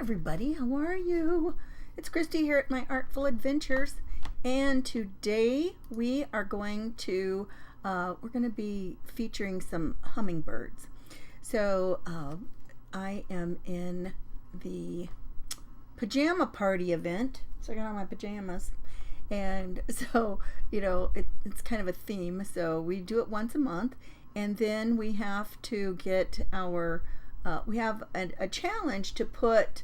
everybody, how are you? It's Christy here at My Artful Adventures, and today we are going to be featuring some hummingbirds. So I am in the pajama party event, so I got on my pajamas, and so it's kind of a theme. So we do it once a month, and then we have to get our we have a challenge to put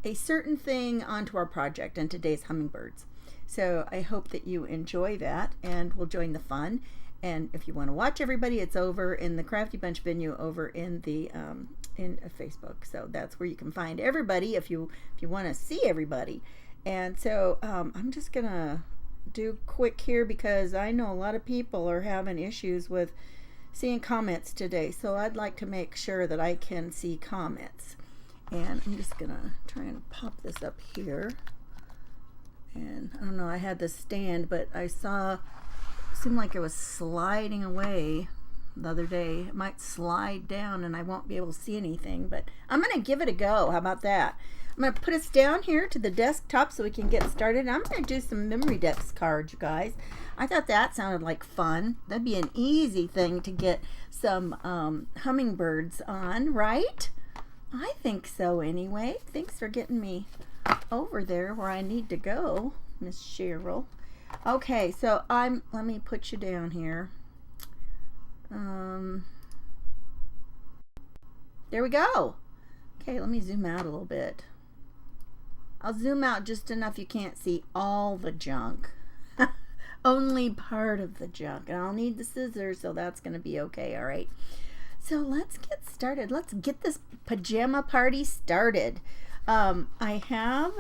a certain thing onto our project, and today's hummingbirds. So I hope that you enjoy that and will join the fun. And if you want to watch everybody, it's over in the Crafty Bunch venue over in the in Facebook. So that's where you can find everybody if you want to see everybody. And so I'm just gonna do quick here because I know a lot of people are having issues with seeing comments today, so I'd like to make sure that I can see comments. And I'm just gonna try and pop this up here. And I don't know, I had this stand, but I saw it seemed like it was sliding away the other day. It might slide down and I won't be able to see anything, but I'm gonna give it a go. How about that? I'm gonna put us down here to the desktop so we can get started. I'm gonna do some MemoryDex cards, you guys. I thought that sounded like fun. That'd be an easy thing to get some hummingbirds on, right? I think so anyway. Thanks for getting me over there where I need to go, Miss Cheryl. Okay, so let me put you down here. There we go. Okay, let me zoom out a little bit. I'll zoom out just enough you can't see all the junk. Only part of the junk. And I'll need the scissors, so that's going to be okay, all right? So let's get started. Let's get this pajama party started. I have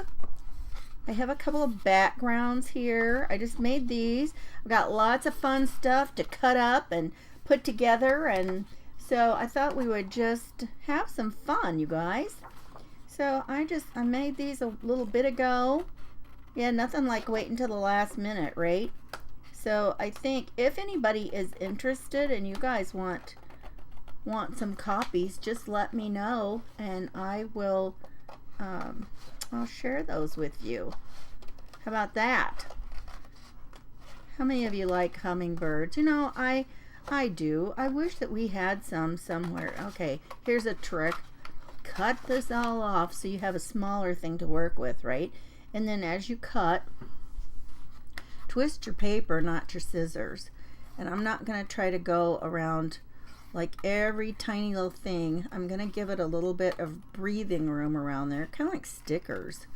a couple of backgrounds here. I just made these. I've got lots of fun stuff to cut up and put together, and so I thought we would just have some fun, you guys. So I made these a little bit ago. Yeah, nothing like waiting until the last minute, right? So I think if anybody is interested and you guys want some copies, just let me know and I will I'll share those with you. How about that? How many of you like hummingbirds? You know, I do. I wish that we had some somewhere. Okay, here's a trick. Cut this all off so you have a smaller thing to work with, right? And then as you cut, twist your paper, not your scissors. And I'm not going to try to go around like every tiny little thing. I'm going to give it a little bit of breathing room around there, kind of like stickers,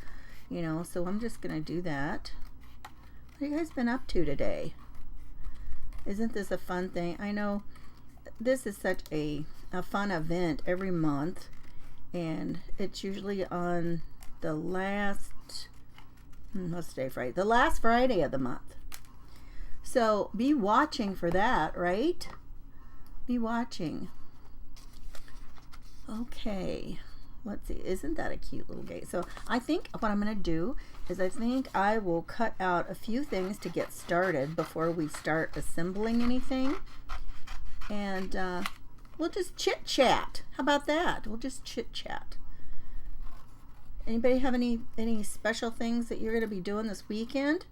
so I'm just going to do that. What have you guys been up to today? Isn't this a fun thing? I know this is such a fun event every month, and it's usually on the last what's today, Friday? The last Friday of the month. So be watching for that, right? Be watching. Okay, let's see. Isn't that a cute little gate? So I think what I'm going to do is I think I will cut out a few things to get started before we start assembling anything. And we'll just chit chat. How about that? We'll just chit chat. Anybody have any special things that you're going to be doing this weekend?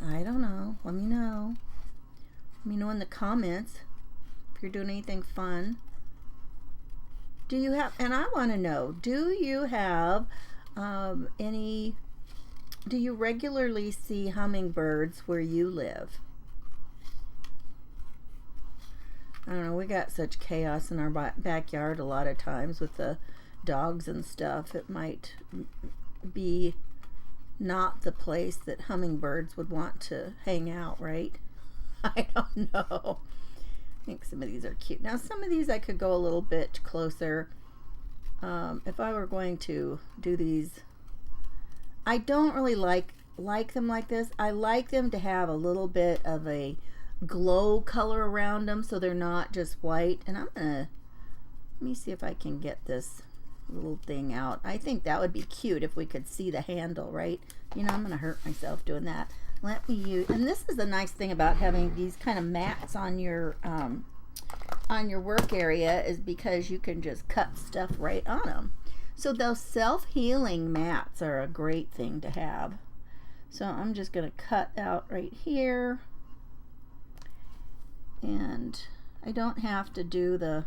I don't know. Let me know. Let me know in the comments if you're doing anything fun. Do you have, and I want to know, do you have do you regularly see hummingbirds where you live? I don't know, we got such chaos in our backyard a lot of times with the dogs and stuff. It might be not the place that hummingbirds would want to hang out, right? I don't know. I think some of these are cute. Now some of these I could go a little bit closer. If I were going to do these, I don't really like them like this. I like them to have a little bit of a glow color around them so they're not just white. And let me see if I can get this little thing out. I think that would be cute if we could see the handle, right? I'm gonna hurt myself doing that. Let me use, and this is the nice thing about having these kind of mats on your work area, is because you can just cut stuff right on them. So those self-healing mats are a great thing to have. So I'm just going to cut out right here. And I don't have to do the,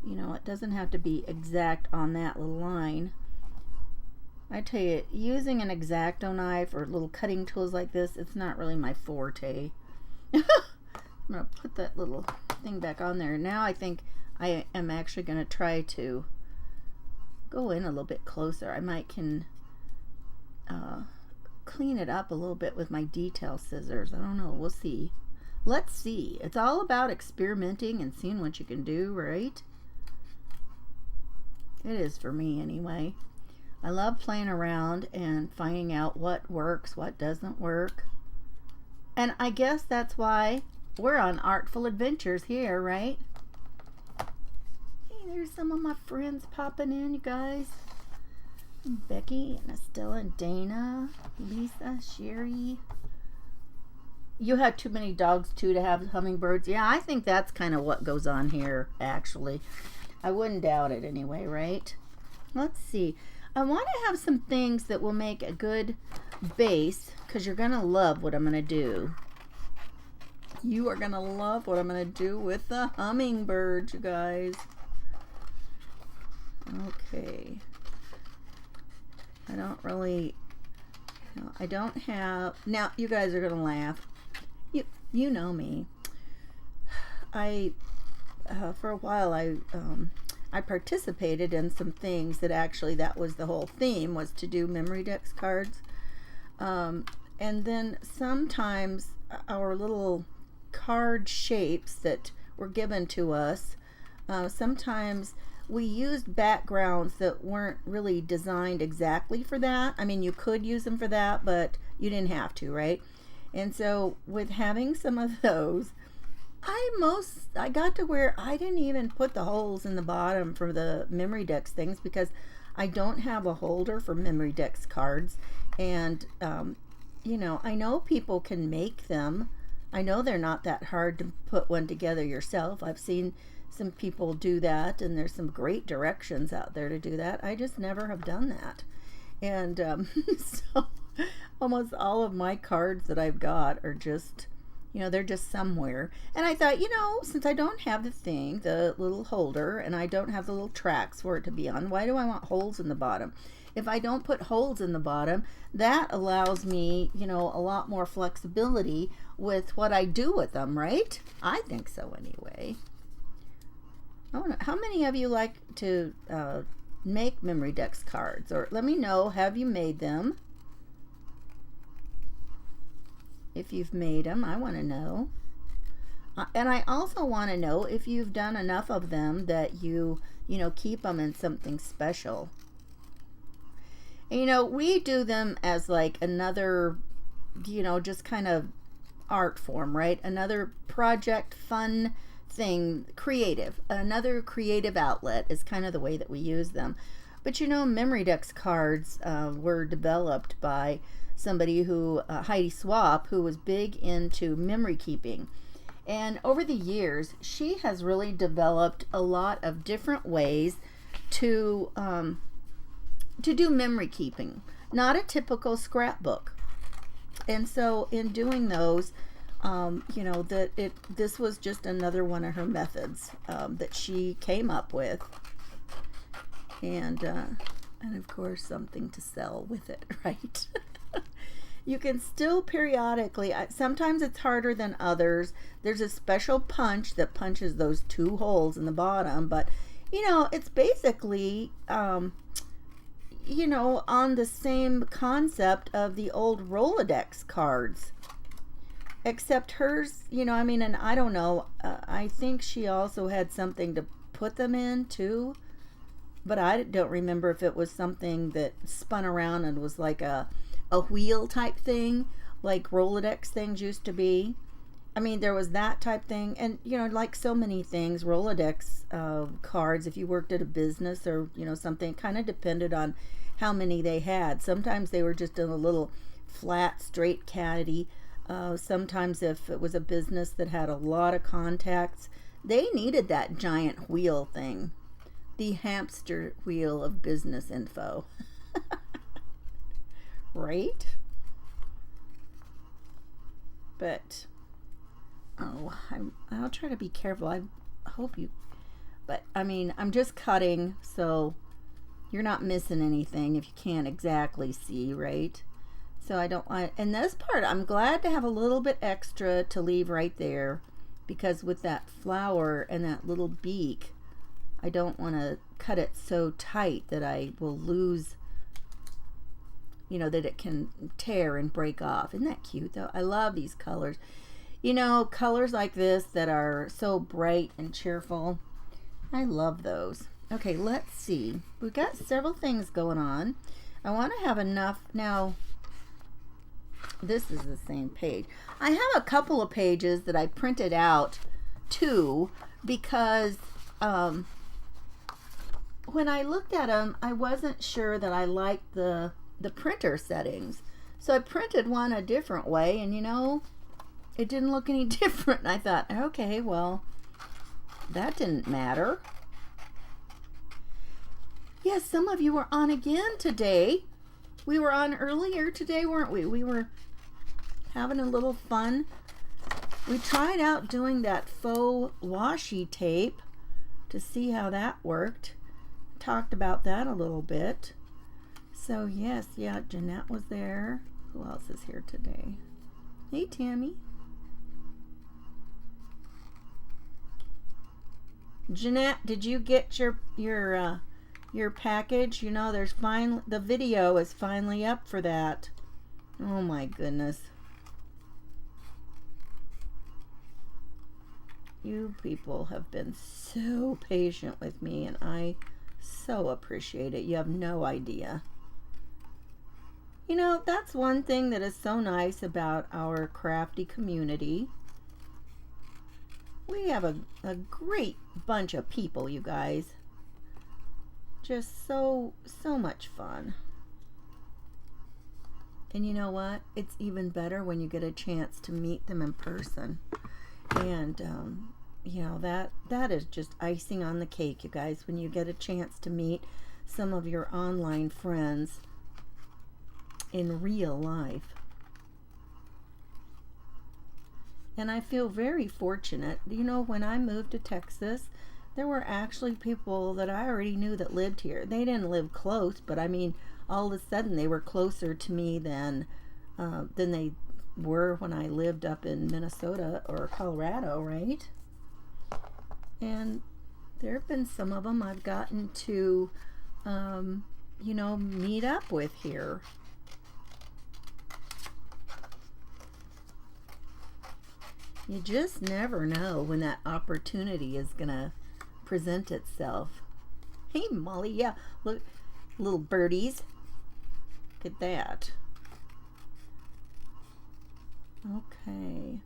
you know, it doesn't have to be exact on that little line. I tell you, using an X-Acto knife or little cutting tools like this, it's not really my forte. I'm going to put that little thing back on there. Now I think I am actually going to try to go in a little bit closer. I might can clean it up a little bit with my detail scissors. I don't know. We'll see. Let's see. It's all about experimenting and seeing what you can do, right? It is for me anyway. I love playing around and finding out what works, what doesn't work. And I guess that's why we're on Artful Adventures here, right? Hey, there's some of my friends popping in, you guys. Becky and Estella and Dana, Lisa, Sherry. You had too many dogs too to have hummingbirds. Yeah, I think that's kind of what goes on here, actually. I wouldn't doubt it anyway, right? Let's see. I want to have some things that will make a good base, because you're going to love what I'm going to do. You are going to love what I'm going to do with the hummingbirds, you guys. Okay. I don't really, no, I don't have, now you guys are going to laugh. You know me. For a while I participated in some things that actually, that was the whole theme, was to do MemoryDex cards. And then sometimes our little card shapes that were given to us, sometimes we used backgrounds that weren't really designed exactly for that. I mean, you could use them for that, but you didn't have to, right? And so with having some of those, I got to where I didn't even put the holes in the bottom for the MemoryDex things, because I don't have a holder for MemoryDex cards. And you know, I know people can make them. I know they're not that hard to put one together yourself. I've seen some people do that, and there's some great directions out there to do that. I just never have done that. And so almost all of my cards that I've got are just, you know, they're just somewhere. And I thought, you know, since I don't have the thing, the little holder, and I don't have the little tracks for it to be on, why do I want holes in the bottom? If I don't put holes in the bottom, that allows me, you know, a lot more flexibility with what I do with them, right? I think so anyway. I don't know, how many of you like to make MemoryDex cards? Or let me know, have you made them? If you've made them, I want to know. And I also want to know if you've done enough of them that you know, keep them in something special. And, you know, we do them as like another, you know, just kind of art form, right? Another project, fun thing, creative. Another creative outlet is kind of the way that we use them. But, you know, MemoryDex cards were developed by somebody who, Heidi Swap, who was big into memory keeping. And over the years, she has really developed a lot of different ways to do memory keeping. Not a typical scrapbook. And so in doing those, you know, this was just another one of her methods that she came up with. And of course, something to sell with it, right? You can still periodically, sometimes it's harder than others. There's a special punch that punches those two holes in the bottom, but you know, it's basically, you know, on the same concept of the old Rolodex cards. Except hers, you know, I mean, and I don't know, I think she also had something to put them in too, but I don't remember if it was something that spun around and was like a wheel type thing, like Rolodex things used to be. I mean, there was that type thing, and you know, like so many things, Rolodex cards, if you worked at a business or, you know, something, kind of depended on how many they had. Sometimes they were just in a little flat, straight caddy. Sometimes if it was a business that had a lot of contacts, they needed that giant wheel thing. the hamster wheel of business info. Right? But, oh, I'll try to be careful. I hope you, but I mean, I'm just cutting, so you're not missing anything if you can't exactly see, right? So I don't want, and this part, I'm glad to have a little bit extra to leave right there, because with that flower and that little beak, I don't want to cut it so tight that I will lose, you know, that it can tear and break off. Isn't that cute though? I love these colors. You know, colors like this that are so bright and cheerful. I love those. Okay, let's see. We've got several things going on. I want to have enough. Now, this is the same page. I have a couple of pages that I printed out too, because when I looked at them, I wasn't sure that I liked the printer settings. So I printed one a different way, and you know, it didn't look any different. And I thought, okay, well, that didn't matter. Yes, some of you were on again today. We were on earlier today, weren't we? We were having a little fun. We tried out doing that faux washi tape to see how that worked. Talked about that a little bit. So yes, yeah, Jeanette was there. Who else is here today? Hey, Tammy. Jeanette, did you get your package? You know, there's the video is finally up for that. Oh my goodness. You people have been so patient with me, and I so appreciate it. You have no idea. You know, that's one thing that is so nice about our crafty community. We have a great bunch of people, you guys. Just so much fun. And you know what? It's even better when you get a chance to meet them in person. And you know, that is just icing on the cake, you guys, when you get a chance to meet some of your online friends in real life. And I feel very fortunate. You know, when I moved to Texas, there were actually people that I already knew that lived here. They didn't live close, but I mean, all of a sudden they were closer to me than they were when I lived up in Minnesota or Colorado, right? And there have been some of them I've gotten to, you know, meet up with here. You just never know when that opportunity is gonna present itself. Hey, Molly, yeah, look, little birdies. Look at that. Okay.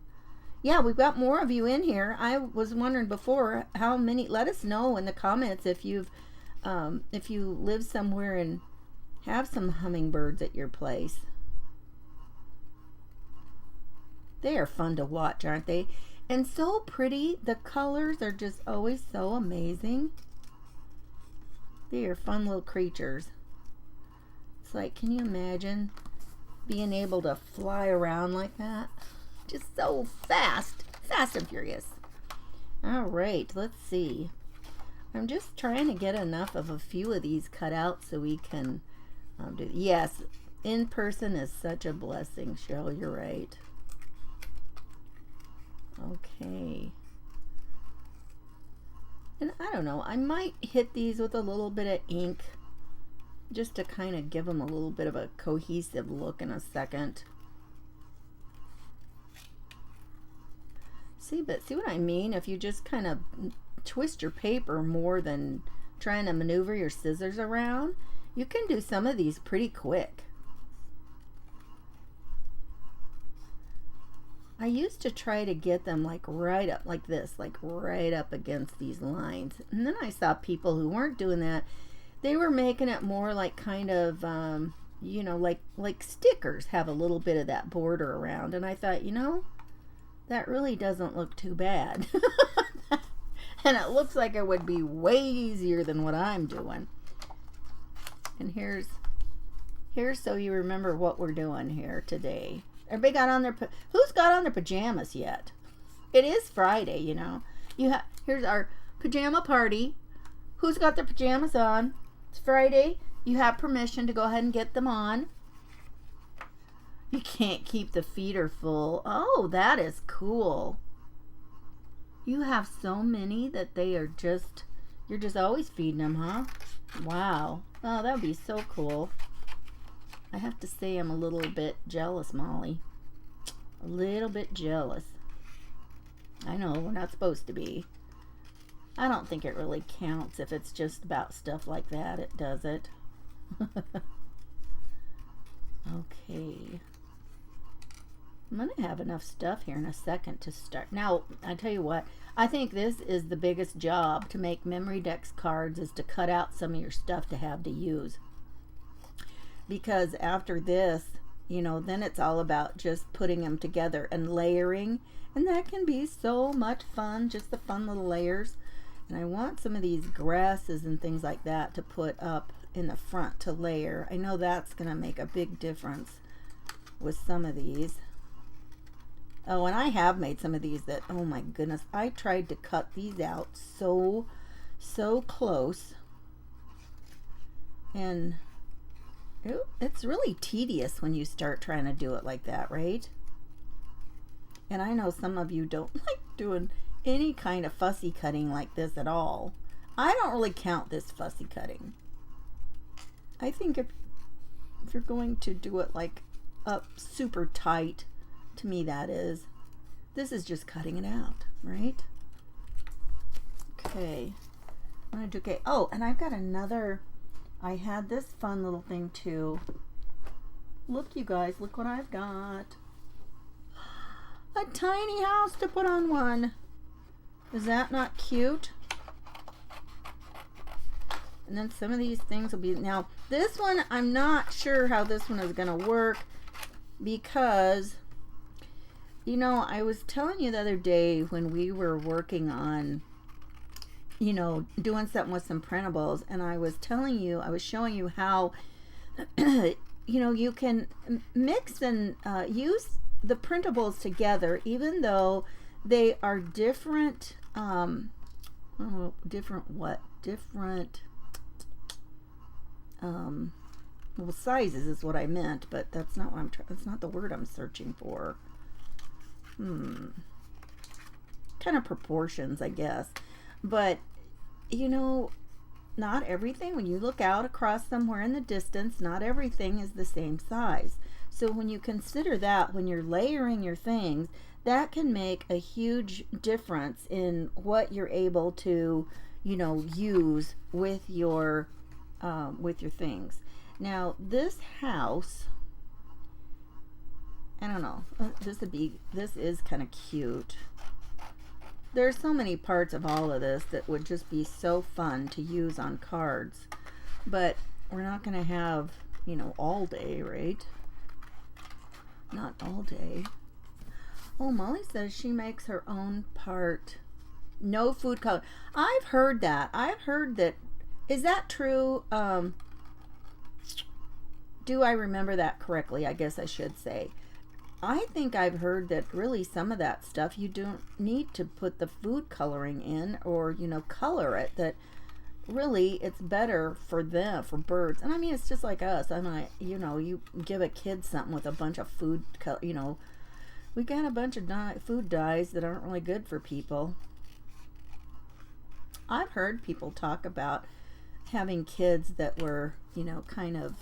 Yeah, we've got more of you in here. I was wondering before how many. Let us know in the comments if you live somewhere and have some hummingbirds at your place. They are fun to watch, aren't they? And so pretty. The colors are just always so amazing. They are fun little creatures. It's like, can you imagine being able to fly around like that? Just so fast. Fast and furious. All right, let's see. I'm just trying to get enough of a few of these cut out so we can do. Yes, in person is such a blessing, Cheryl. You're right. Okay. And I don't know, I might hit these with a little bit of ink just to kind of give them a little bit of a cohesive look in a second. See what I mean? If you just kind of twist your paper more than trying to maneuver your scissors around, you can do some of these pretty quick. I used to try to get them like right up like this, like right up against these lines. And then I saw people who weren't doing that. They were making it more like kind of, you know, like stickers have a little bit of that border around. And I thought, you know, that really doesn't look too bad. And it looks like it would be way easier than what I'm doing. And here's so you remember what we're doing here today. Everybody got on their, who's got on their pajamas yet? It is Friday, you know. Here's our pajama party. Who's got their pajamas on? It's Friday. You have permission to go ahead and get them on. You can't keep the feeder full. Oh, that is cool. You have so many that they are just, you're just always feeding them, huh? Wow. Oh, that would be so cool. I have to say I'm a little bit jealous, Molly. A little bit jealous. I know, we're not supposed to be. I don't think it really counts if it's just about stuff like that. It does it. Okay. I'm going to have enough stuff here in a second to start. Now, I tell you what, I think this is the biggest job to make MemoryDex cards, is to cut out some of your stuff to have to use. Because after this, you know, then it's all about just putting them together and layering. And that can be so much fun, just the fun little layers. And I want some of these grasses and things like that to put up in the front to layer. I know that's going to make a big difference with some of these. Oh, and I have made some of these that, oh my goodness, I tried to cut these out so close. And it's really tedious when you start trying to do it like that, right? And I know some of you don't like doing any kind of fussy cutting like this at all. I don't really count this fussy cutting. I think if you're going to do it like up super tight, to me that is. This is just cutting it out, right? Okay. I'm going to do, okay. Oh, and I've got another, I had this fun little thing too. Look, you guys, look what I've got. A tiny house to put on one. Is that not cute? And then some of these things will be, now this one, I'm not sure how this one is going to work, because, you know, I was telling you the other day when we were working on, you know, doing something with some printables, and I was telling you, I was showing you how, you know, you can mix and use the printables together, even though they are different, different what? Different, well, sizes is what I meant, but that's not what I'm trying, that's not the word I'm searching for. Kind of proportions, I guess. But, you know, not everything, when you look out across somewhere in the distance, not everything is the same size. So when you consider that, when you're layering your things, that can make a huge difference in what you're able to, you know, use with your things. Now, this house, I don't know, this is kind of cute. There's so many parts of all of this that would just be so fun to use on cards, but we're not going to have, you know, all day, right? Not all day. Oh, Molly says she makes her own part. No food color. I've heard that. I've heard that. Is that true? Do I remember that correctly? I guess I should say. I think I've heard that really some of that stuff you don't need to put the food coloring in, or, you know, color it, that really it's better for them, for birds. And I mean, it's just like us. I'm like, you know, you give a kid something with a bunch of food, you know, we got a bunch of food dyes that aren't really good for people. I've heard people talk about having kids that were, you know, kind of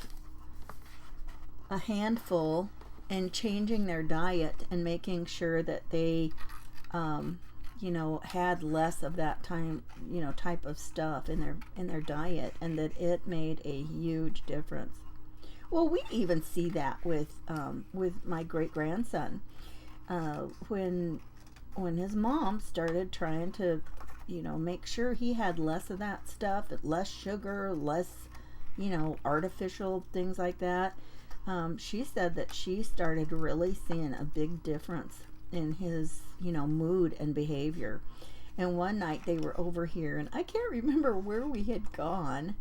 a handful, and changing their diet and making sure that they, you know, had less of that type of stuff in their diet, and that it made a huge difference. Well, we even see that with my great grandson, when his mom started trying to, you know, make sure he had less of that stuff, less sugar, less, you know, artificial things like that. She said that she started really seeing a big difference in his, you know, mood and behavior. And one night they were over here, and I can't remember where we had gone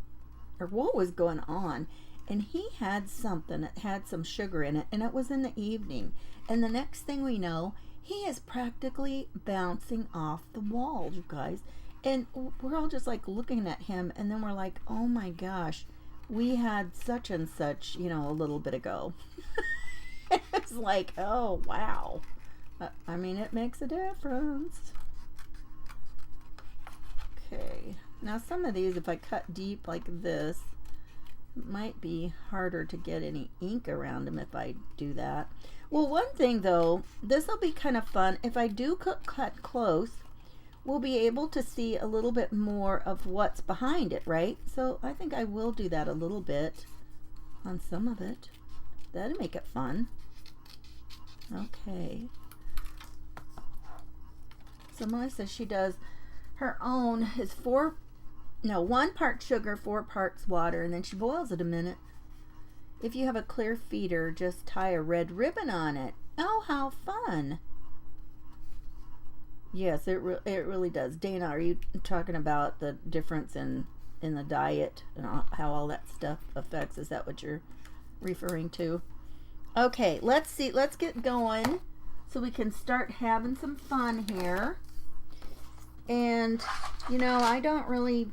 or what was going on. And he had something that had some sugar in it, and it was in the evening. And the next thing we know, he is practically bouncing off the wall, you guys. And we're all just like looking at him, and then we're like, oh my gosh, we had such and such, you know, a little bit ago. It's like, oh wow. I mean, it makes a difference. Okay, now some of these, if I cut deep like this, it might be harder to get any ink around them if I do that. Well, one thing though, this will be kind of fun. If I do cut close, we'll be able to see a little bit more of what's behind it, right? So I think I will do that a little bit on some of it. That'll make it fun. Okay. So Melissa, she does her own, is 1 part sugar, 4 parts water, and then she boils it a minute. If you have a clear feeder, just tie a red ribbon on it. Oh, how fun. Yes, it really does. Dana, are you talking about the difference in the diet and how all that stuff affects? Is that what you're referring to? Okay, let's see. Let's get going so we can start having some fun here. And, you know, I don't really...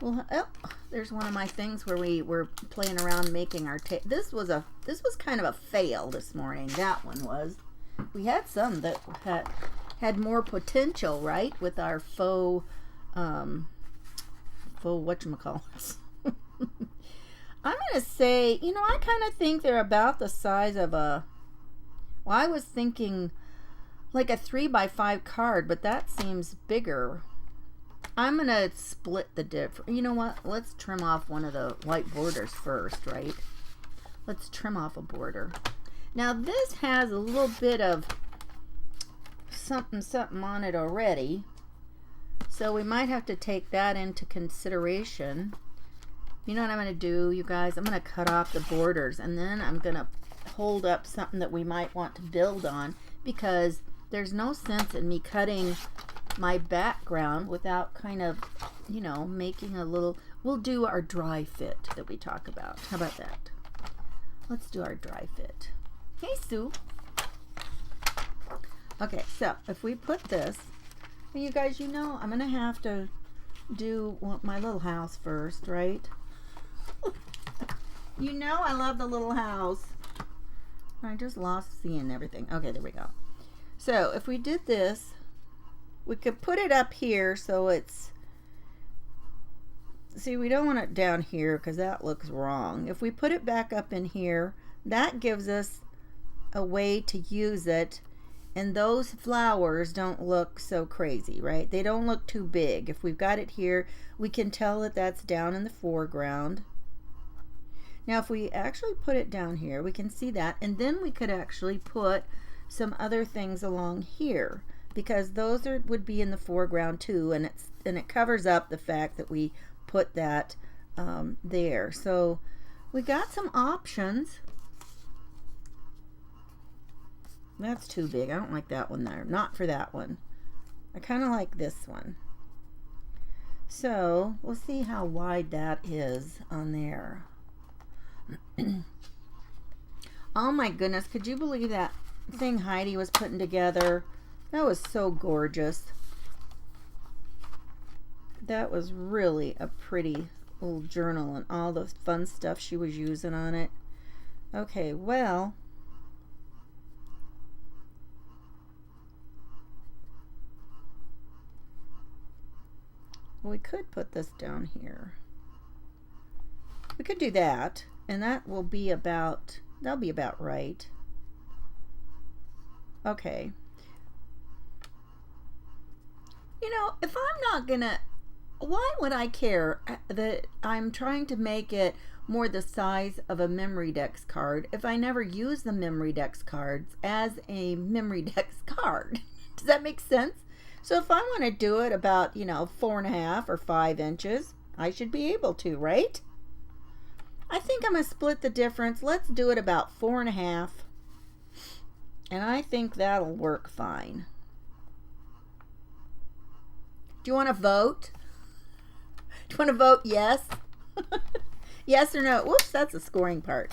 Well, oh, there's one of my things where we were playing around making our tape. This was kind of a fail this morning. That one was. We had some that had more potential, right, with our faux whatchamacallits. I'm gonna say, you know, I kind of think they're about the size of a. Well, I was thinking like a 3x5 card, but that seems bigger. I'm gonna split the difference. You know what? Let's trim off one of the white borders first, right? Let's trim off a border. Now this has a little bit of something on it already, so we might have to take that into consideration. You know what I'm gonna do, you guys? I'm gonna cut off the borders, and then I'm gonna hold up something that we might want to build on, because there's no sense in me cutting my background without kind of, you know, making a little. We'll do our dry fit that we talk about. How about that? Let's do our dry fit. Hey, Sue. Okay, so if we put this, and you guys, you know, I'm gonna have to do my little house first, right? You know I love the little house. I just lost seeing everything. Okay, there we go. So if we did this, we could put it up here so it's, see, we don't want it down here because that looks wrong. If we put it back up in here, that gives us a way to use it, and those flowers don't look so crazy, right? They don't look too big. If we've got it here, we can tell that that's down in the foreground. Now if we actually put it down here, we can see that, and then we could actually put some other things along here, because those would be in the foreground too, and it covers up the fact that we put that there. So we got some options. That's too big. I don't like that one there. Not for that one. I kind of like this one. So we'll see how wide that is on there. Oh my goodness, could you believe that thing Heidi was putting together? That was so gorgeous. That was really a pretty little journal and all the fun stuff she was using on it. Okay, well, we could put this down here. We could do that, and that will be about, that'll be about right. Okay. You know, if I'm not gonna, why would I care that I'm trying to make it more the size of a MemoryDex card if I never use the MemoryDex cards as a MemoryDex card? Does that make sense? So if I want to do it about, you know, 4.5 or 5 inches, I should be able to, right? I think I'm going to split the difference. Let's do it about 4.5. And I think that'll work fine. Do you want to vote? Do you want to vote yes? Yes or no? Whoops, that's the scoring part.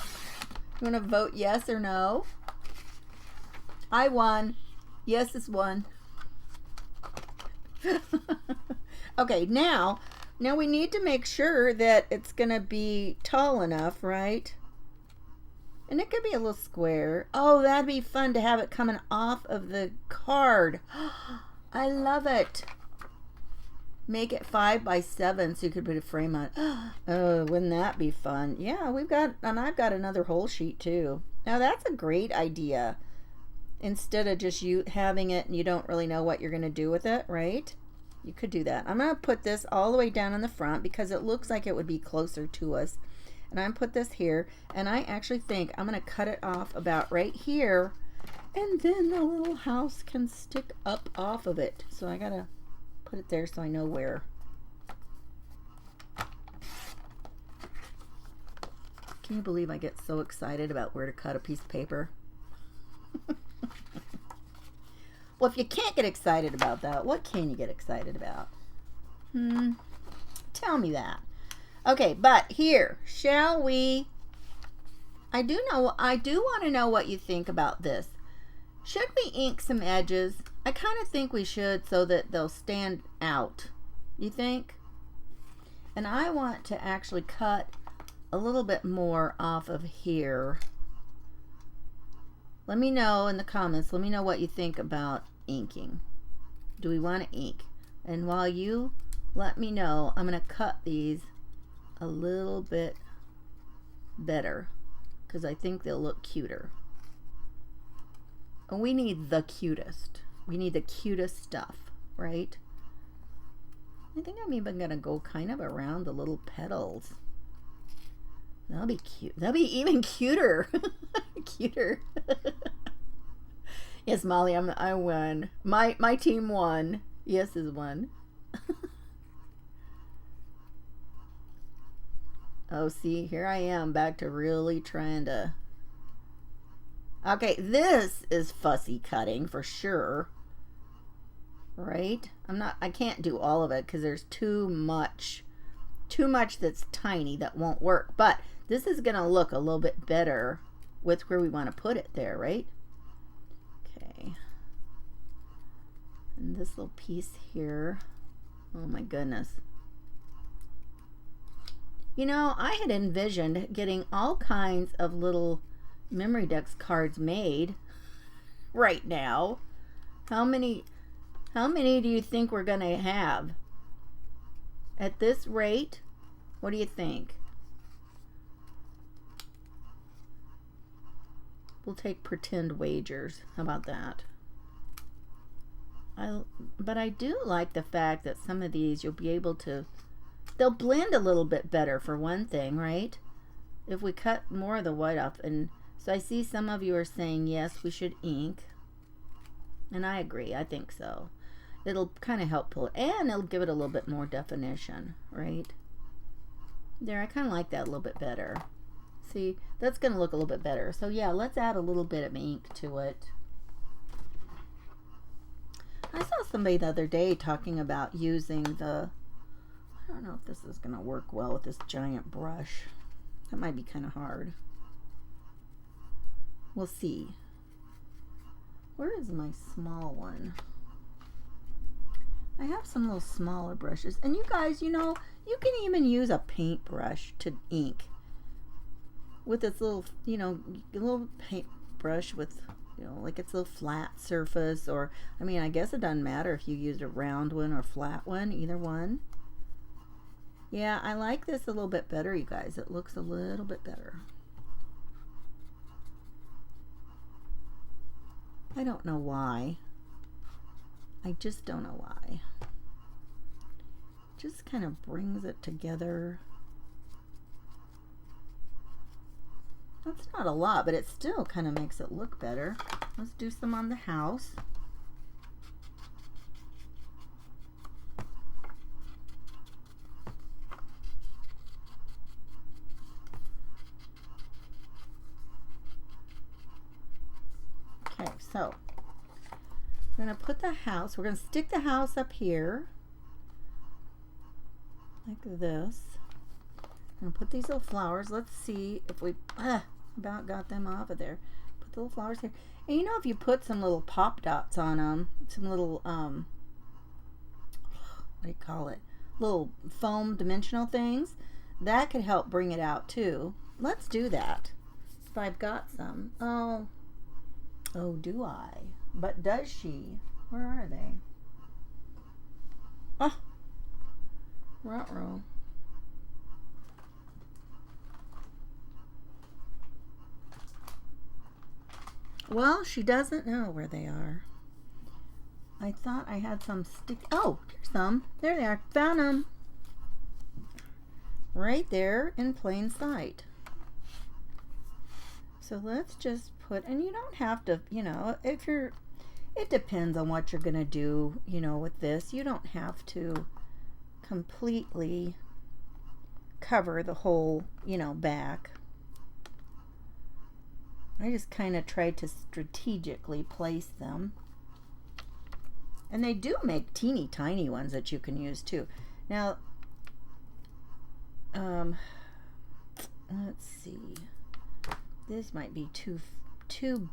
You want to vote yes or no? I won. Yes is one. Okay, now we need to make sure that it's going to be tall enough, right? And it could be a little square. Oh, that'd be fun to have it coming off of the card. I love it. Make it 5 by 7 so you could put a frame on it. Oh, wouldn't that be fun? Yeah, I've got another whole sheet too. Now that's a great idea. Instead of just you having it and you don't really know what you're going to do with it, right? You could do that. I'm going to put this all the way down in the front because it looks like it would be closer to us. And I'm going to put this here, and I actually think I'm going to cut it off about right here, and then the little house can stick up off of it. So I got to put it there so I know where. Can you believe I get so excited about where to cut a piece of paper? Well, if you can't get excited about that, what can you get excited about? Tell me that. Okay, but here, shall we? I do want to know what you think about this. Should we ink some edges? I kind of think we should so that they'll stand out. You think? And I want to actually cut a little bit more off of here. Let me know in the comments. Let me know what you think about inking. Do we want to ink? And while you let me know, I'm going to cut these a little bit better because I think they'll look cuter. And we need the cutest. We need the cutest stuff, right? I think I'm even going to go kind of around the little petals. That'll be cute. That'll be even cuter. Cuter. Yes, Molly, I won. My team won. Yes is won. Oh, see, here I am back to really trying to. Okay, this is fussy cutting for sure. Right? I can't do all of it because there's too much that's tiny that won't work. But this is going to look a little bit better with where we want to put it there, right? Okay. And this little piece here. Oh my goodness. You know, I had envisioned getting all kinds of little MemoryDex cards made right now. How many do you think we're going to have? At this rate, what do you think? We'll take pretend wagers. How about that? But I do like the fact that some of these you'll be able to, they'll blend a little bit better for one thing, right? If we cut more of the white off. And so I see some of you are saying, yes, we should ink. And I agree. I think so. It'll kind of help pull it. And it'll give it a little bit more definition, right? There, I kind of like that a little bit better. See, that's going to look a little bit better. So yeah, let's add a little bit of ink to it. I saw somebody the other day talking about using the, I don't know if this is going to work well with this giant brush. That might be kind of hard. We'll see. Where is my small one? I have some little smaller brushes. And you guys, you know, you can even use a paintbrush to ink. With its little, you know, little paintbrush with, you know, like its little flat surface. Or, I mean, I guess it doesn't matter if you used a round one or flat one, either one. Yeah, I like this a little bit better, you guys. It looks a little bit better. I don't know why. I just don't know why. Just kind of brings it together. That's not a lot, but it still kind of makes it look better. Let's do some on the house. Okay, so we're going to put the house, we're going to stick the house up here. like this. I'm gonna put these little flowers. Let's see if we about got them off of there. Put the little flowers here. And you know, if you put some little pop dots on them, some little what do you call it? Little foam dimensional things, that could help bring it out too. Let's do that. If I've got some. Oh, do I? But does she? Where are they? Oh, ruh-roh. Well, she doesn't know where they are. I thought I had some stick. Oh, there's some. There they are. Found them. Right there in plain sight. So let's just put, and you don't have to, you know, if you're, it depends on what you're going to do, you know, with this. You don't have to completely cover the whole, you know, back. I just kind of tried to strategically place them. And they do make teeny tiny ones that you can use too. Now, let's see. This might be too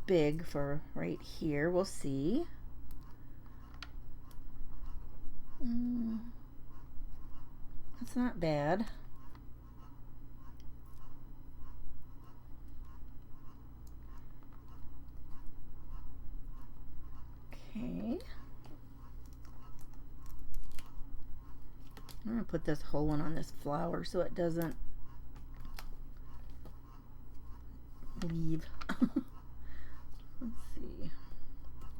big for right here. We'll see. That's not bad. Okay. I'm going to put this whole one on this flower so it doesn't leave. Let's see.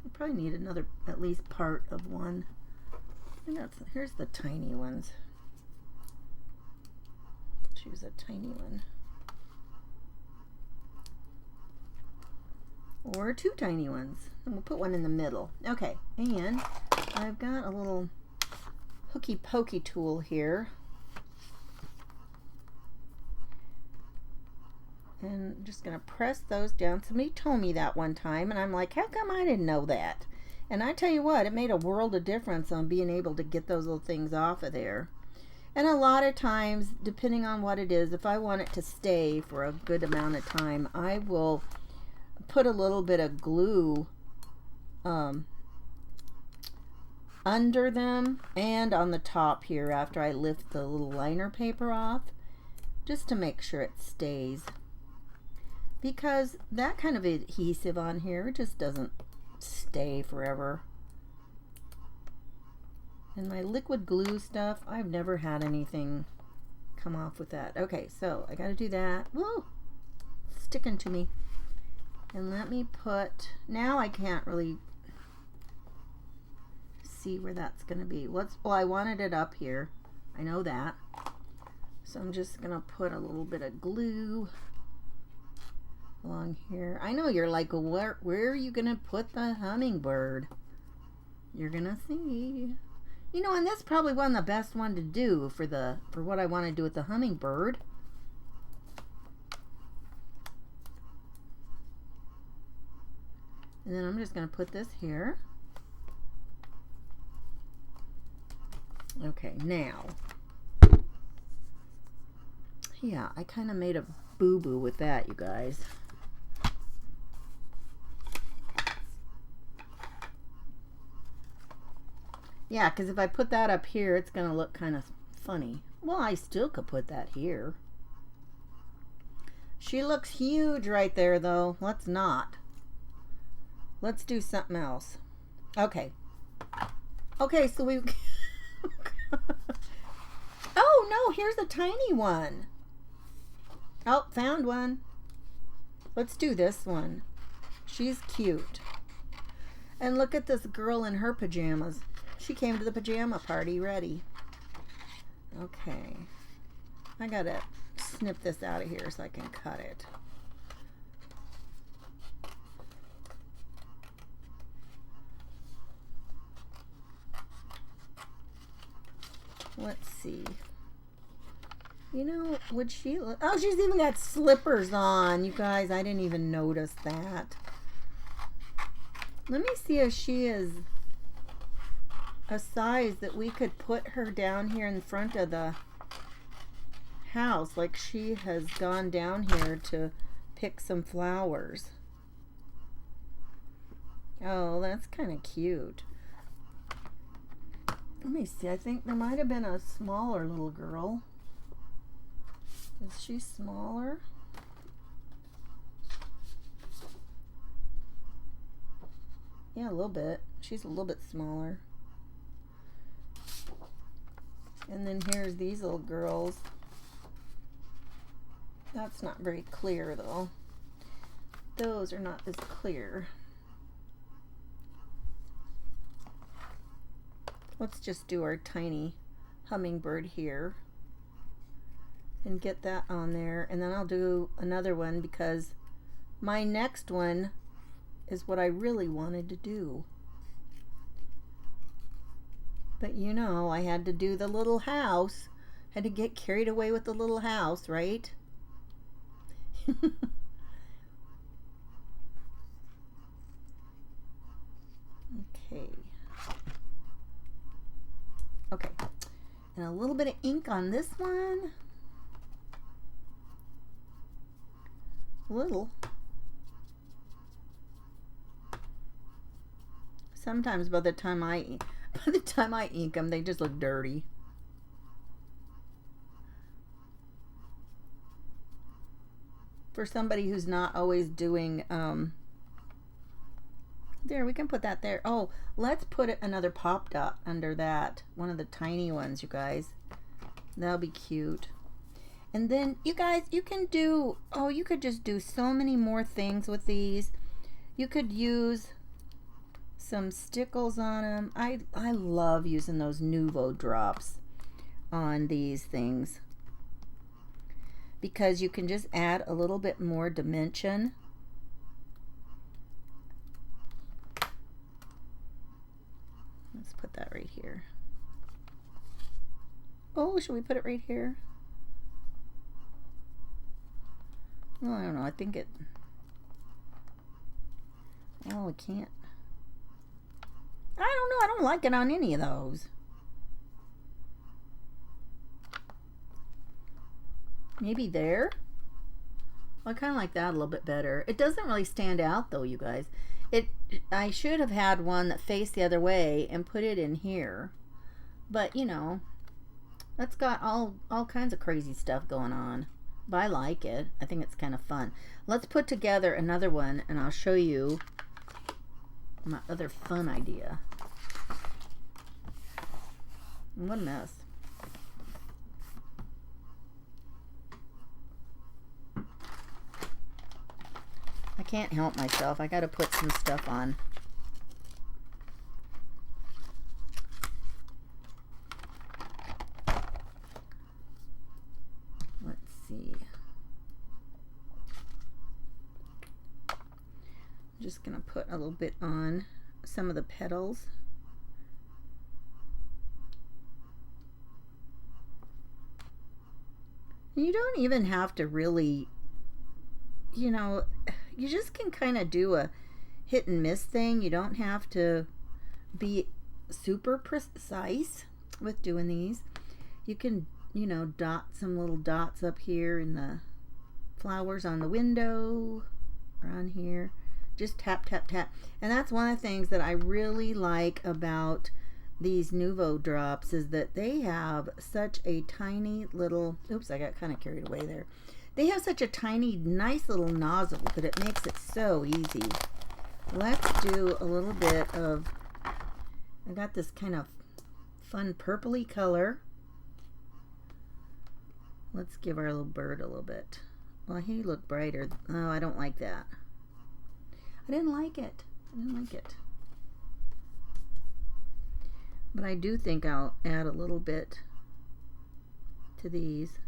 I probably need another, at least part of one. And here's the tiny ones. Choose a tiny one. Or two tiny ones. And we'll put one in the middle. Okay, and I've got a little hooky pokey tool here. And I'm just going to press those down. Somebody told me that one time, and I'm like, how come I didn't know that? And I tell you what, it made a world of difference on being able to get those little things off of there. And a lot of times, depending on what it is, if I want it to stay for a good amount of time, I will put a little bit of glue under them and on the top here after I lift the little liner paper off, just to make sure it stays. Because that kind of adhesive on here just doesn't stay forever. And my liquid glue stuff, I've never had anything come off with that. Okay, so I gotta do that. Whoa! Sticking to me. And let me put, now I can't really see where that's gonna be. Well, I wanted it up here. I know that. So I'm just gonna put a little bit of glue along here. I know you're like, where are you gonna put the hummingbird? You're gonna see. You know, and this probably wasn't the best one to do for what I want to do with the hummingbird. And then I'm just going to put this here. Okay, now. Yeah, I kind of made a boo-boo with that, you guys. Yeah, because if I put that up here, it's going to look kind of funny. Well, I still could put that here. She looks huge right there, though. Let's not. Let's do something else. Okay. Okay, so we... Oh, no, here's a tiny one. Oh, found one. Let's do this one. She's cute. And look at this girl in her pajamas. She came to the pajama party ready. Okay. I gotta snip this out of here so I can cut it. Let's see. You know, would she look... Oh, she's even got slippers on. You guys, I didn't even notice that. Let me see if she is a size that we could put her down here in front of the house, like she has gone down here to pick some flowers. Oh, that's kind of cute. Let me see. I think there might have been a smaller little girl. Is she smaller? Yeah, a little bit. She's a little bit smaller. And then here's these little girls. That's not very clear though. Those are not as clear. Let's just do our tiny hummingbird here and get that on there, and then I'll do another one because my next one is what I really wanted to do. But you know, I had to do the little house. Had to get carried away with the little house, right? Okay. Okay. And a little bit of ink on this one. A little. Sometimes by the time I ink them, they just look dirty. For somebody who's not always doing, there, we can put that there. Oh, let's put another pop dot under that. One of the tiny ones, you guys. That'll be cute. And then, you guys, you can do, oh, you could just do so many more things with these. You could use some stickles on them. I love using those Nuvo Drops on these things because you can just add a little bit more dimension. Let's put that right here. Oh, should we put it right here? Well, I don't know. I think it... Oh, we can't. I don't know. I don't like it on any of those. Maybe there? Well, I kind of like that a little bit better. It doesn't really stand out though, you guys. I should have had one that faced the other way and put it in here. But, you know, that's got all kinds of crazy stuff going on. But I like it. I think it's kind of fun. Let's put together another one and I'll show you my other fun idea. What a mess. I can't help myself. I got to put some stuff on. Let's see. I'm just going to put a little bit on some of the petals. You don't even have to really, you know, you just can kind of do a hit and miss thing. You don't have to be super precise with doing these. You can, you know, dot some little dots up here in the flowers on the window or on here. Just tap, tap, tap. And that's one of the things that I really like about these Nuvo Drops is that they have such a tiny little, oops, I got kind of carried away there. They have such a tiny, nice little nozzle that it makes it so easy. Let's do a little bit of, I got this kind of fun purpley color. Let's give our little bird a little bit. Well, he looked brighter. Oh, I don't like that. I didn't like it. I didn't like it. But I do think I'll add a little bit to these.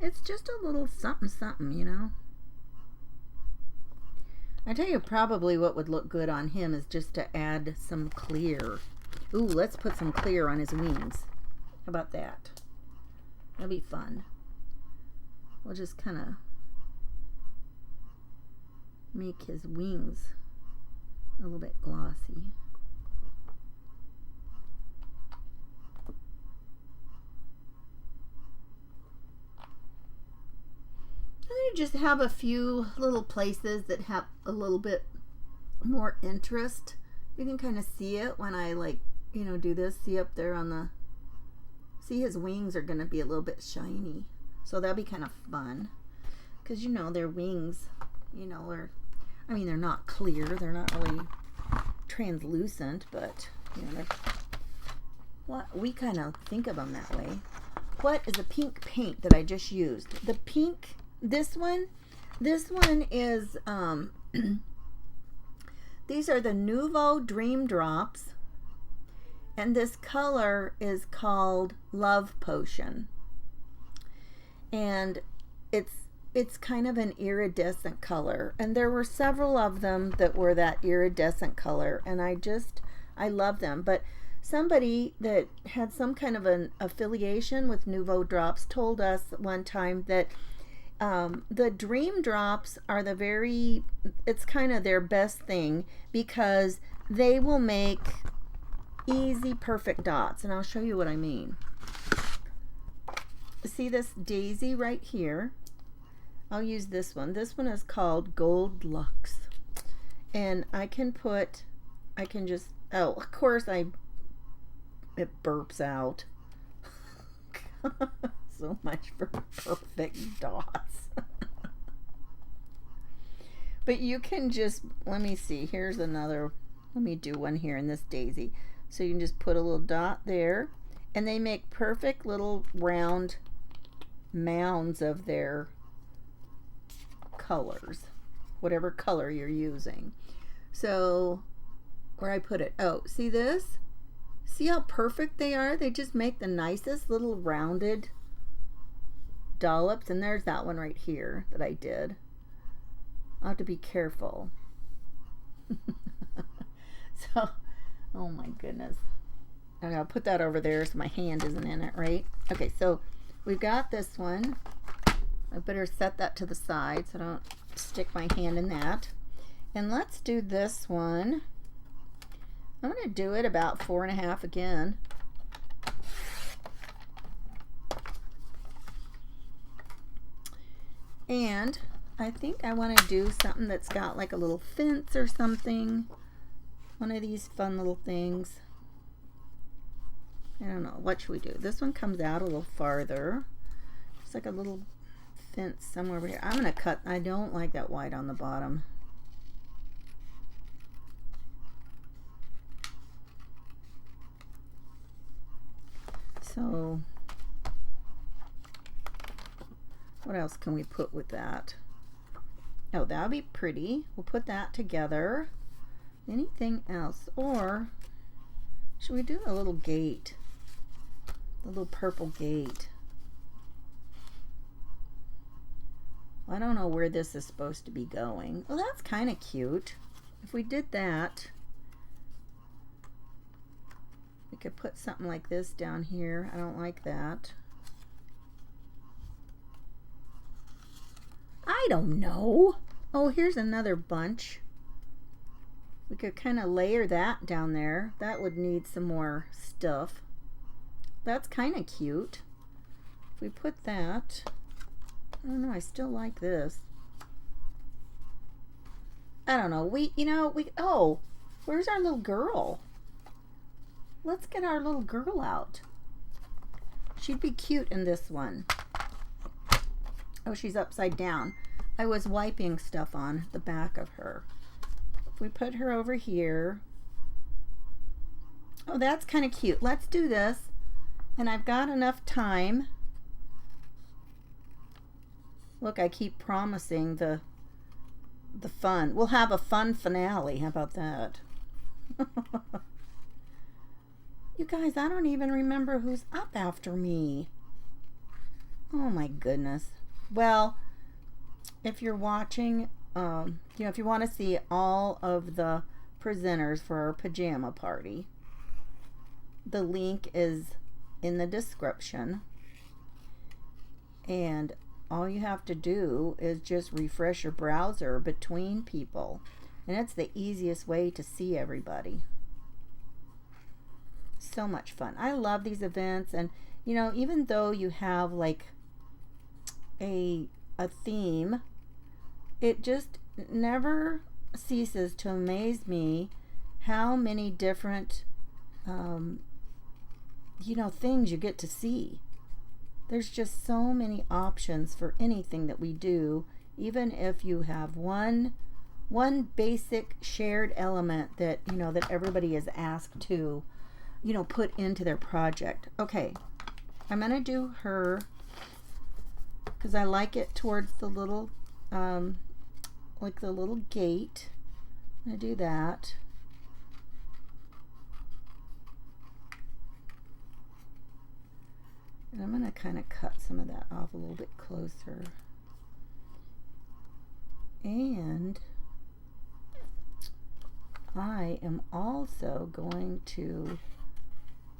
It's just a little something something, you know. I tell you probably what would look good on him is just to add some clear. Ooh, let's put some clear on his wings. How about that? That'll be fun. We'll just kind of make his wings a little bit glossy. you just have a few little places that have a little bit more interest. You can kind of see it when I like, you know, do this. See up there on the, see his wings are going to be a little bit shiny. So that'll be kind of fun. Because, you know, their wings, you know, are, I mean, they're not clear. They're not really translucent, but, you know, what we kind of think of them that way. What is the pink paint that I just used? The pink, this one is, these are the Nuvo Drops, and this color is called Love Potion, and it's kind of an iridescent color, and there were several of them that were that iridescent color, and I love them. But somebody that had some kind of an affiliation with Nuvo Drops told us one time that the Dream Drops are it's kind of their best thing, because they will make easy, perfect dots. And I'll show you what I mean. See this daisy right here? I'll use this one. This one is called Gold Lux. And I can just, oh, of course it burps out. So much for perfect dots. But you can just, let me see, here's another, let me do one here in this daisy. So you can just put a little dot there, and they make perfect little round mounds of their colors, whatever color you're using. So where I put it, oh, see this? See how perfect they are? They just make the nicest little rounded dollops. And there's that one right here that I did. I'll have to be careful. So, oh my goodness. I gotta put that over there so my hand isn't in it, right? Okay, so we've got this one. I better set that to the side so I don't stick my hand in that. And let's do this one. I'm going to do it about 4.5 again. And I think I want to do something that's got like a little fence or something. One of these fun little things. I don't know. What should we do? This one comes out a little farther. It's like a little fence somewhere over here. I'm going to cut. I don't like that white on the bottom. So what else can we put with that? Oh, that would be pretty. We'll put that together. Anything else? Or should we do a little gate? A little purple gate. I don't know where this is supposed to be going. Well, that's kind of cute. If we did that, we could put something like this down here. I don't like that. I don't know. Oh, here's another bunch. We could kind of layer that down there. That would need some more stuff. That's kind of cute. If we put that, I don't know, I still like this. I don't know. Oh, where's our little girl? Let's get our little girl out. She'd be cute in this one. Oh, she's upside down. I was wiping stuff on the back of her. If we put her over here. Oh, that's kind of cute. Let's do this. And I've got enough time. Look, I keep promising the fun. We'll have a fun finale. How about that? You guys, I don't even remember who's up after me. Oh my goodness. Well, if you're watching, if you want to see all of the presenters for our pajama party, the link is in the description. And all you have to do is just refresh your browser between people. And it's the easiest way to see everybody. So much fun. I love these events. And, even though you have like a a theme. It just never ceases to amaze me how many different things you get to see. There's just so many options for anything that we do, even if you have one basic shared element that that everybody is asked to put into their project. Okay, I'm gonna do her because I like it towards the little like the little gate. I'm gonna do that. And I'm going to kind of cut some of that off a little bit closer. And I am also going to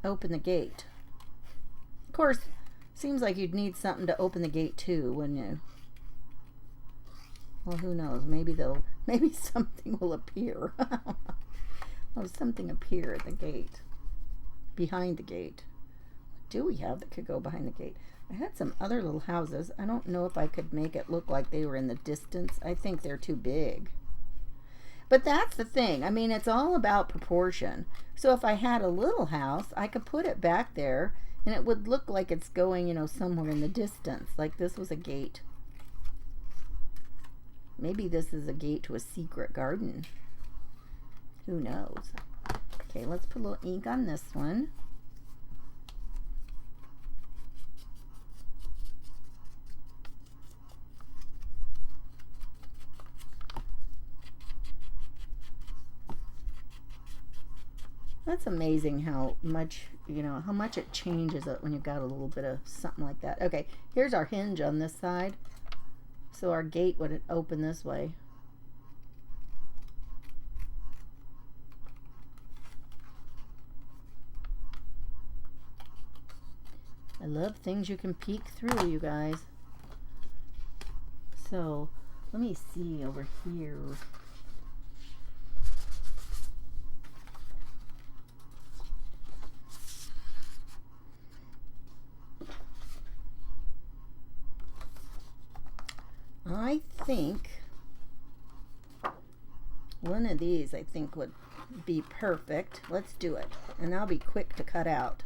open the gate. Of course, seems like you'd need something to open the gate too, wouldn't you? Well, who knows? Maybe something will appear. Oh, something appear at the gate, behind the gate. Do we have that could go behind the gate? I had some other little houses. I don't know if I could make it look like they were in the distance. I think they're too big. But that's the thing. I mean, it's all about proportion. So if I had a little house, I could put it back there and it would look like it's going, somewhere in the distance. Like this was a gate. Maybe this is a gate to a secret garden. Who knows? Okay, let's put a little ink on this one. That's amazing how much, how much it changes it when you've got a little bit of something like that. Okay, here's our hinge on this side. So our gate would open this way. I love things you can peek through, you guys. So, let me see over here. I think one of these would be perfect. Let's do it. And that'll be quick to cut out.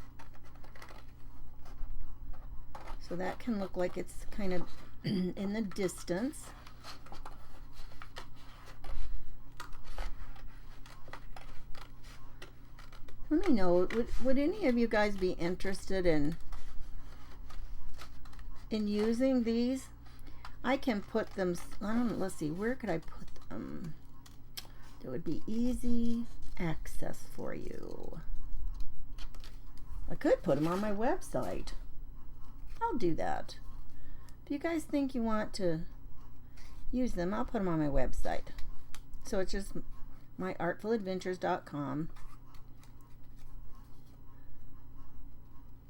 So that can look like it's kind of in the distance. Let me know, would any of you guys be interested in using these? I can put them, let's see, where could I put them? There would be easy access for you. I could put them on my website. I'll do that. If you guys think you want to use them, I'll put them on my website. So it's just myartfuladventures.com.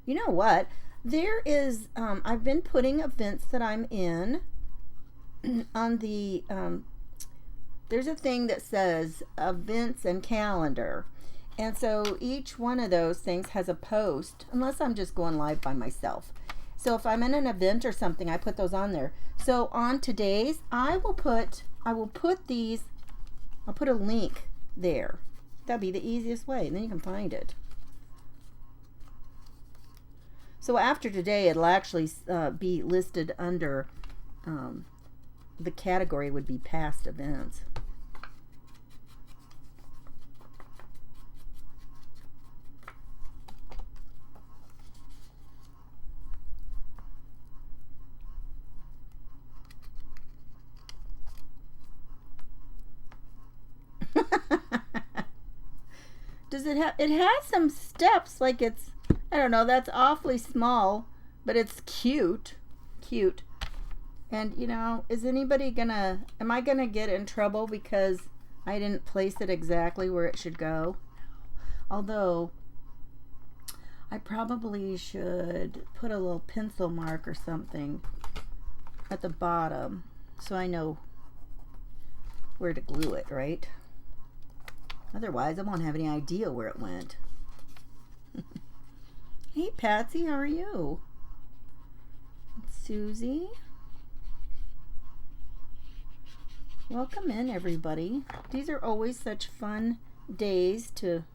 You know what? There is, I've been putting events that I'm in on the, there's a thing that says events and calendar. And so each one of those things has a post, unless I'm just going live by myself. So if I'm in an event or something, I put those on there. So on today's, I will put these, I'll put a link there. That'd be the easiest way, and then you can find it. So after today, it'll actually be listed under, the category would be past events. Does it have, it has some steps, like it's, I don't know, that's awfully small, but it's cute. Cute. And, is anybody gonna, am I gonna get in trouble because I didn't place it exactly where it should go? Although, I probably should put a little pencil mark or something at the bottom so I know where to glue it, right? Otherwise, I won't have any idea where it went. Hey, Patsy, how are you? Susie. Welcome in, everybody. These are always such fun days to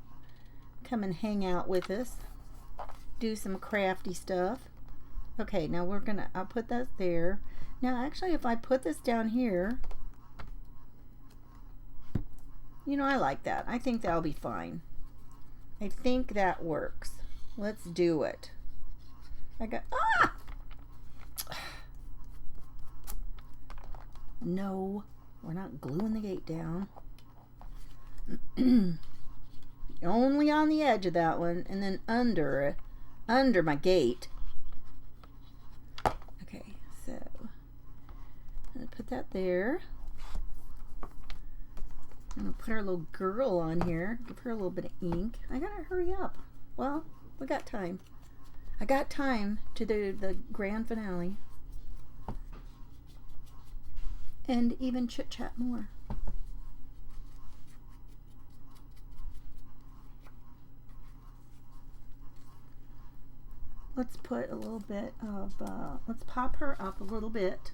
come and hang out with us, do some crafty stuff. Okay, now I'll put that there. Now actually, if I put this down here, you know, I like that. I think that'll be fine. I think that works. Let's do it. No, we're not gluing the gate down. Only on the edge of that one, and then under my gate. Okay, so I'm gonna put that there. I'm gonna put our little girl on here. Give her a little bit of ink. I gotta hurry up. Well, we got time. I got time to do the grand finale. And even chit chat more. Let's put a little bit of, let's pop her up a little bit.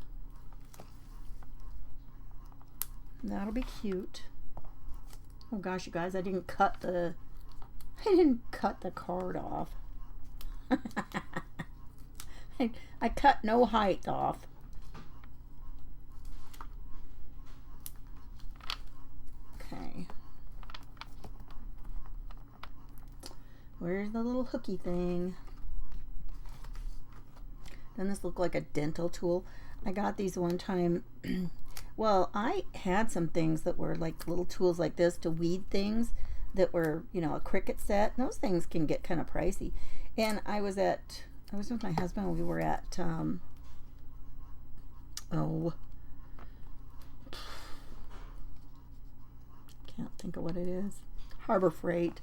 That'll be cute. Oh gosh, you guys, I didn't cut the card off. I cut no height off. Okay. Where's the little hooky thing? Doesn't this look like a dental tool? I got these one time. Well, I had some things that were like little tools like this to weed things that were, you know, a Cricut set. Those things can get kind of pricey. And I was with my husband. We were at, can't think of what it is. Harbor Freight.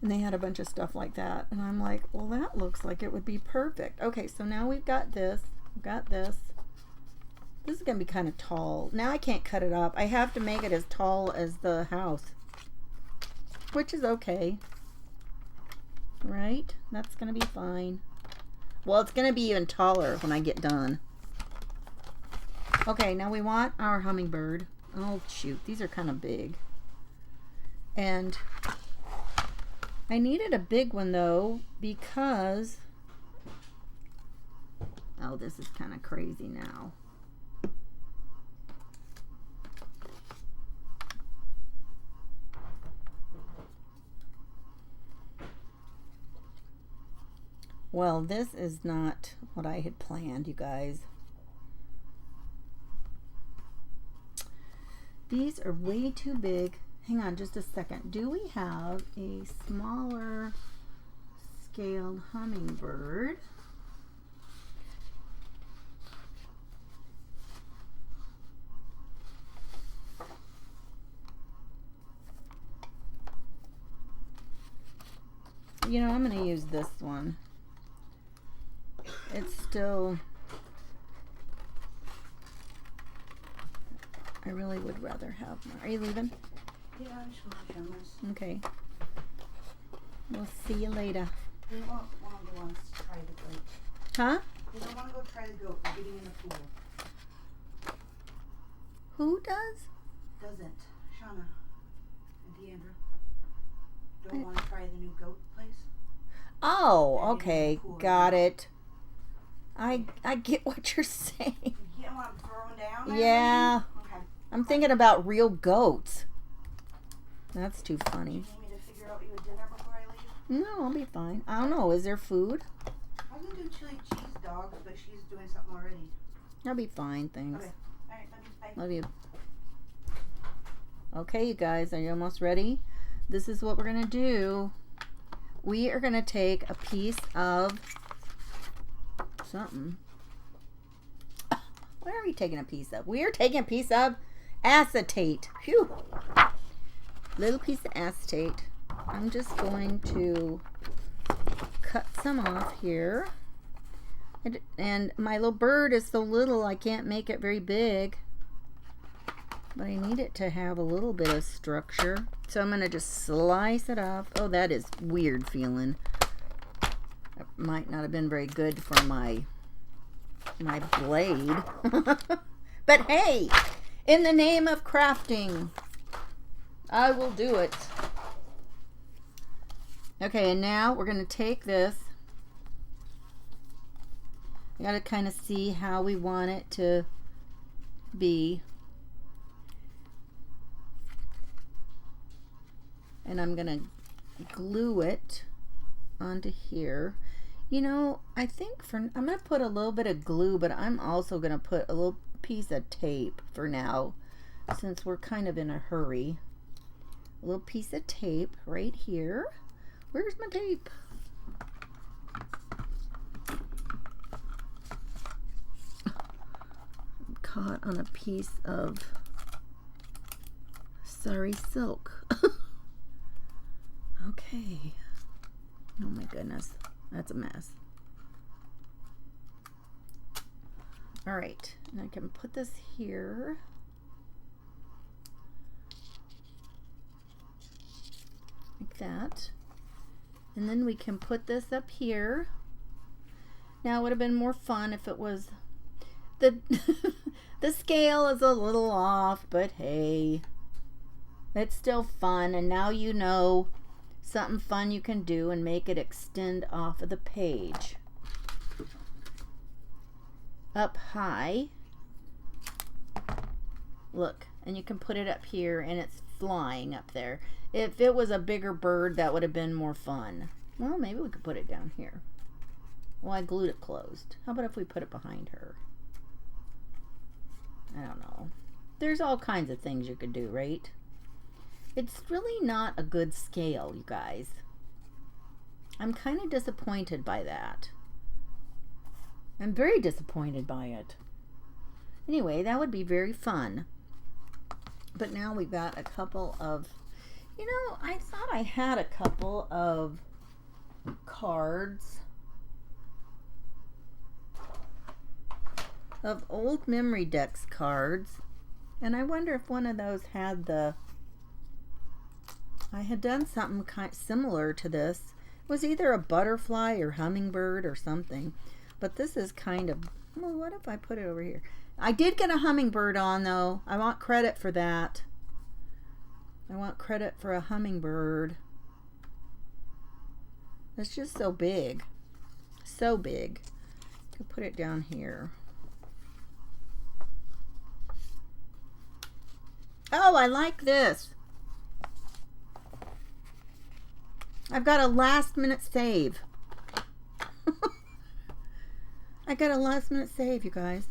And they had a bunch of stuff like that. And I'm like, well, that looks like it would be perfect. Okay, so now we've got this. We've got this. This is going to be kind of tall. Now I can't cut it up. I have to make it as tall as the house. Which is okay. Right? That's going to be fine. Well, it's going to be even taller when I get done. Okay, now we want our hummingbird. Oh, shoot. These are kind of big. And I needed a big one, though, because... Oh, this is kind of crazy now. Well, this is not what I had planned, you guys. These are way too big. Hang on just a second. Do we have a smaller scaled hummingbird? You know, I'm going to use this one. It's still... I really would rather have more. Are you leaving? Yeah, I'm just going to this. Okay. We'll see you later. They don't want to go on to try the goat. Huh? They don't want to go try the goat. They're getting in the pool. Who does? Doesn't. Shauna and Deandra don't want to try the new goat place. Oh, They're okay. Got it. I get what you're saying. You get what I'm throwing down? Yeah. Okay. I'm thinking about real goats. That's too funny. You need me to figure out what you would dinner before I leave? No, I'll be fine. I don't know. Is there food? I was going to do chili cheese dogs, but she's doing something already. I'll be fine, thanks. Okay. All right. Bye. Love you. Okay, you guys, are you almost ready? This is what we're going to do. We are going to take a piece of something. What are we taking a piece of? We are taking a piece of acetate. Phew. Little piece of acetate. I'm just going to cut some off here. And my little bird is so little I can't make it very big. But I need it to have a little bit of structure. So I'm going to just slice it off. Oh, that is weird feeling. That might not have been very good for my blade. But hey, In the name of crafting, I will do it. Okay, and now we're going to take this. We got to kind of see how we want it to be. And I'm going to glue it onto here. You know, I think I'm going to put a little bit of glue, but I'm also going to put a little piece of tape for now, since we're kind of in a hurry. A little piece of tape right here. Where's my tape? I'm caught on a piece of sorry silk. Okay. Oh my goodness. That's a mess. All right. And I can put this here. Like that. And then we can put this up here. Now it would have been more fun if it was the the scale is a little off, but hey, it's still fun. And now you know something fun you can do and make it extend off of the page. Up high. Look, and you can put it up here and it's flying up there. If it was a bigger bird, that would have been more fun. Well, maybe we could put it down here. Well, I glued it closed. How about if we put it behind her? I don't know. There's all kinds of things you could do, right? It's really not a good scale, you guys. I'm kind of disappointed by that. I'm very disappointed by it. Anyway, that would be very fun. But now we've got a couple of, you know, I thought I had a couple of cards of old MemoryDex cards. And I wonder if one of those had the, I had done something kind similar to this. It was either a butterfly or hummingbird or something. But this is kind of, well, what if I put it over here? I did get a hummingbird on, though. I want credit for that. I want credit for a hummingbird. It's just so big. So big. I could put it down here. Oh, I like this. I've got a last minute save. I got a last minute save, you guys.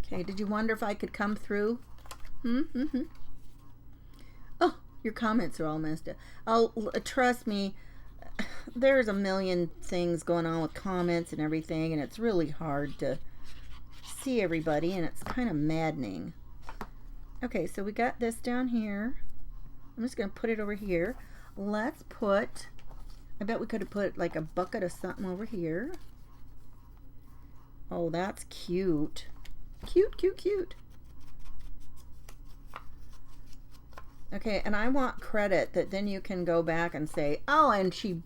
Okay, did you wonder if I could come through? Oh, your comments are all messed up. Oh, trust me, there's a million things going on with comments and everything, and it's really hard to see everybody, and it's kind of maddening. Okay, so we got this down here. I'm just going to put it over here. Let's put, I bet we could have put like a bucket of something over here. Oh, that's cute. Cute, cute, cute. Okay, and I want credit that then you can go back and say, oh, and she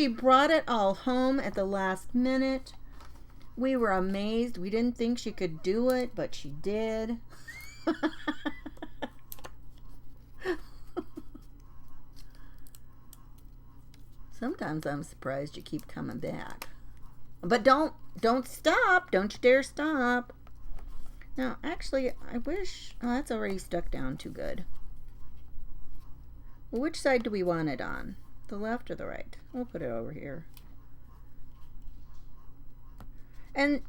brought it all home at the last minute. We were amazed. We didn't think she could do it, but she did. Sometimes I'm surprised you keep coming back. But don't stop. Don't you dare stop. Now, actually, I wish, oh, that's already stuck down too good. Well, which side do we want it on? The left or the right? We'll put it over here. And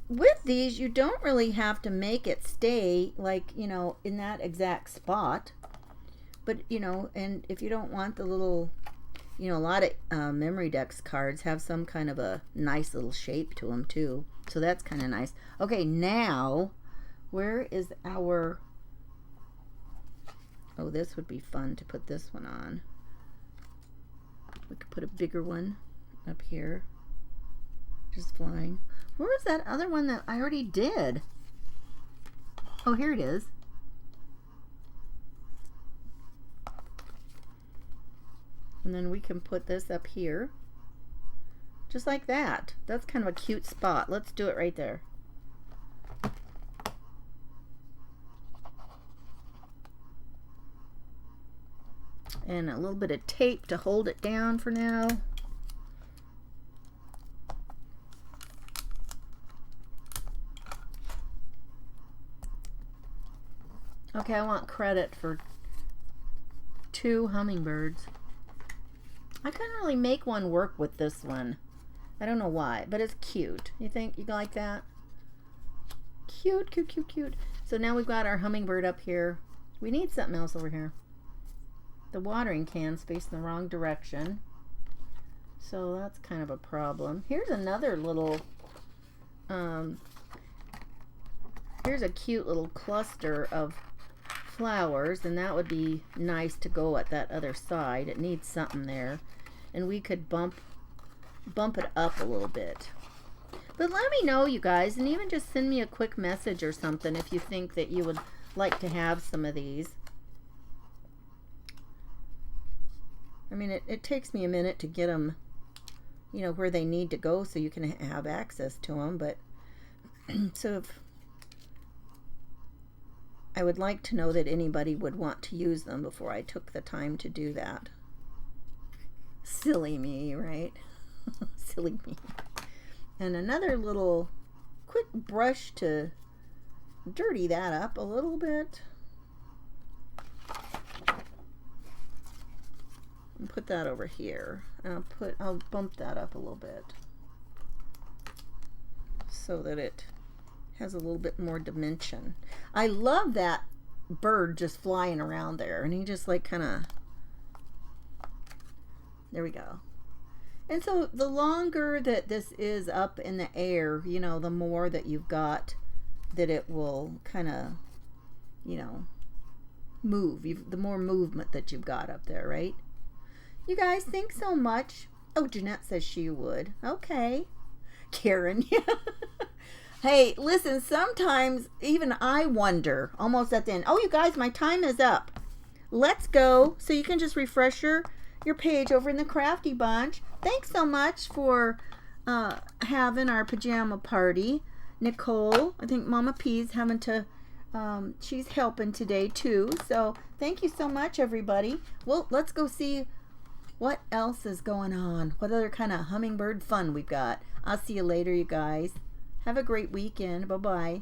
with these, you don't really have to make it stay like, you know, in that exact spot. But, you know, and if you don't want the little, you know, a lot of MemoryDex cards have some kind of a nice little shape to them too. So that's kind of nice. Okay, now, where is our, oh, this would be fun to put this one on. We could put a bigger one up here. Just flying. Where is that other one that I already did? Oh, here it is. And then we can put this up here. Just like that. That's kind of a cute spot. Let's do it right there. And a little bit of tape to hold it down for now. Okay, I want credit for 2 hummingbirds. I couldn't really make one work with this one. I don't know why, but it's cute. You think you like that? Cute, cute, cute, cute. So now we've got our hummingbird up here. We need something else over here. The watering can's facing the wrong direction. So that's kind of a problem. Here's another little, here's a cute little cluster of flowers, and that would be nice to go at that other side. It needs something there. And we could bump it up a little bit. But let me know, you guys, and even just send me a quick message or something if you think that you would like to have some of these. I mean, it takes me a minute to get them, you know, where they need to go so you can have access to them. But so if I would like to know that anybody would want to use them before I took the time to do that. Silly me, right? Silly me. And another little quick brush to dirty that up a little bit. And put that over here. And I'll bump that up a little bit so that it has a little bit more dimension. I love that bird just flying around there, and he just like kind of, there we go. And so the longer that this is up in the air, you know, the more that you've got that it will kind of, you know, move. The more movement that you've got up there, right? You guys, thanks so much. Oh, Jeanette says she would. Okay. Karen, yeah. Hey, listen, sometimes even I wonder, almost at the end, oh, you guys, my time is up. Let's go. So you can just refresh your page over in the Crafty Bunch. Thanks so much for having our pajama party. Nicole, I think Mama P's having to, she's helping today too. So thank you so much, everybody. Well, let's go see what else is going on. What other kind of hummingbird fun we've got. I'll see you later, you guys. Have a great weekend. Bye-bye.